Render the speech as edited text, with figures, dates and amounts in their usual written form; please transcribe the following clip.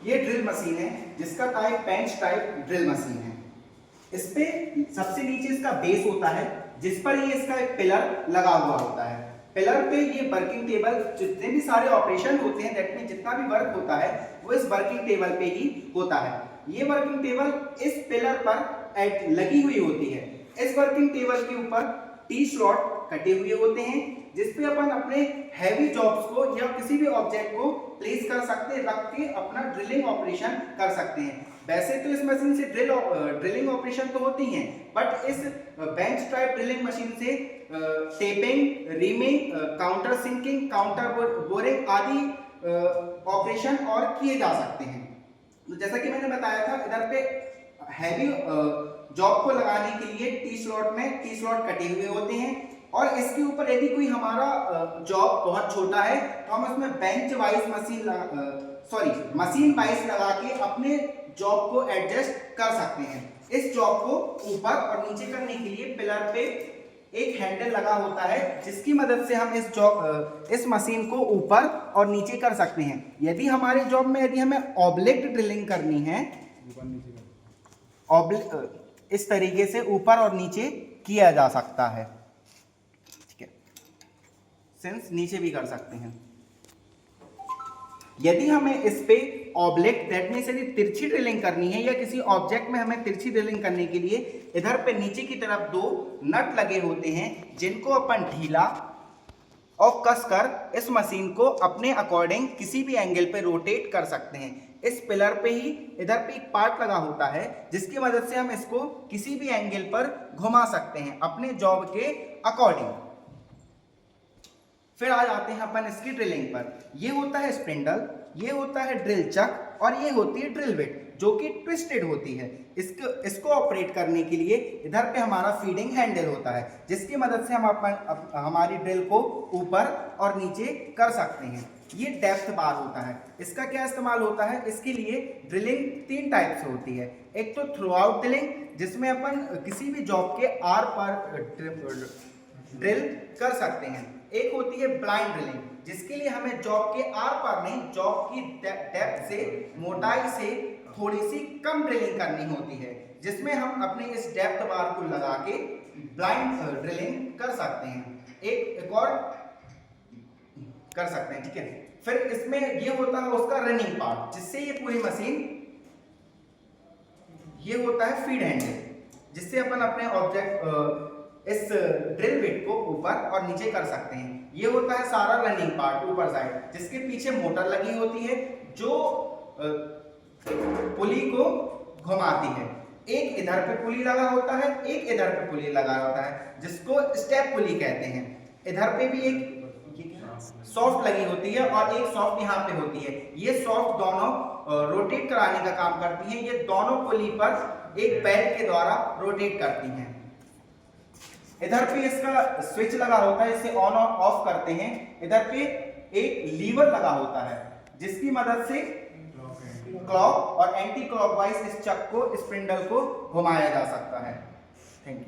ये drill machine है जिसका type bench type drill machine है। इस पे सबसे नीचे इसका बेस होता है जिस पर ये इसका एक पिलर लगा हुआ होता है। पिलर पे ये वर्किंग टेबल, जितने भी सारे ऑपरेशन होते हैं, दैट मीन जितना भी वर्क होता है वो इस वर्किंग टेबल पे ही होता है। ये वर्किंग टेबल इस पिलर पर लगी हुई होती है। इस वर्किंग टेबल के ऊपर टी स्लॉट कटे हुए होते हैं जिसपे अपन अपने हैवी जॉब्स को या किसी भी ऑब्जेक्ट को प्लेस कर सकते हैं, रख के अपना ड्रिलिंग ऑपरेशन कर सकते हैं। वैसे तो इस मशीन से ड्रिलिंग ऑपरेशन तो होती हैं, बट इस बेंच टाइप ड्रिलिंग मशीन से tapping, reaming, countersinking, counterboring आदि ऑपरेशन और किए जा सकते हैं। तो जैसा कि मैंने बताया था, इधर पे हैवी जॉब को लगाने के लिए टी स्लॉट कटे हुए होते हैं और इसके ऊपर यदि कोई हमारा जॉब बहुत छोटा है तो हम उसमें बेंच वाइज मशीन वाइज लगा के अपने जॉब को एडजस्ट कर सकते हैं। इस जॉब को ऊपर और नीचे करने के लिए पिलर पे एक हैंडल लगा होता है जिसकी मदद से हम इस मशीन को ऊपर और नीचे कर सकते हैं। यदि हमारे जॉब में यदि हमें ऑब्लिक ड्रिलिंग करनी है, इस तरीके से ऊपर और नीचे किया जा सकता है, ठीक है, सिंस नीचे भी कर सकते हैं। यदि हमें इस पे ऑब्लिक, दैट मींस यदि तिरछी ड्रिलिंग करनी है या किसी ऑब्जेक्ट में हमें तिरछी ड्रिलिंग करने के लिए इधर पे नीचे की तरफ दो नट लगे होते हैं जिनको अपन ढीला और कसकर इस मशीन को अपने अकॉर्डिंग किसी भी एंगल पे रोटेट कर सकते हैं। इस पिलर पे ही इधर पे एक पार्ट लगा होता है जिसकी मदद से हम इसको किसी भी एंगल पर घुमा सकते हैं अपने जॉब के अकॉर्डिंग। फिर आ जाते हैं अपन इसकी ड्रिलिंग पर। ये होता है स्पिंडल, ये होता है ड्रिल चक और ये होती है ड्रिल बिट जो कि ट्विस्टेड होती है। इसको ऑपरेट करने के लिए इधर पे हमारा फीडिंग हैंडल होता है जिसकी मदद से हम हमारी ड्रिल को ऊपर और नीचे कर सकते हैं। ये डेप्थ बार होता है। इसका क्या इस्तेमाल होता है? इसके लिए ड्रिलिंग 3 टाइप से होती है। एक तो थ्रू आउट ड्रिलिंग जिसमें अपन किसी भी जॉब के आर पर ड्रिल कर सकते हैं। एक होती है ब्लाइंड ड्रिलिंग जिसके लिए हमें जॉब के आर पर नहीं, जॉब की डेप्थ से, मोटाई से थोड़ी सी कम ड्रिलिंग करनी होती है जिसमें हम अपने इस डेप्थ बार को लगा के ब्लाइंड ड्रिलिंग कर सकते हैं। एक और कर सकते हैं, ठीक है। फिर इसमें ये होता है उसका रनिंग पार्ट जिससे ये पूरी मशीन, ये होता है फीड हैंडल जिससे अपन अपने ऑब्जेक्ट इस ड्रिल बिट को ऊपर और नीचे कर सकते हैं। ये होता है सारा रनिंग पार्ट ऊपर साइड जिसके पीछे मोटर लगी होती है जो पुली को घुमाती है। एक इधर पे पुली लगा होता है, एक इधर पे पुली लगा होता है जिसको स्टेप पुली कहते हैं। इधर पे भी एक सॉफ्ट लगी होती है और एक सॉफ्ट यहाँ पे होती है। ये सॉफ्ट दोनों रोटेट कराने का काम करती हैं। ये दोनों पुली पर एक बेल्ट के द्वारा रोटेट करती हैं। इधर पे इसका स्विच लगा होता है, इसे ऑन और ऑफ करते हैं। इधर पे एक लीवर लगा होता है जिसकी मदद से क्लॉक और एंटी क्लॉकवाइज इस चक को, स्पिंडल को घुमाया जा सकता है। Thank you.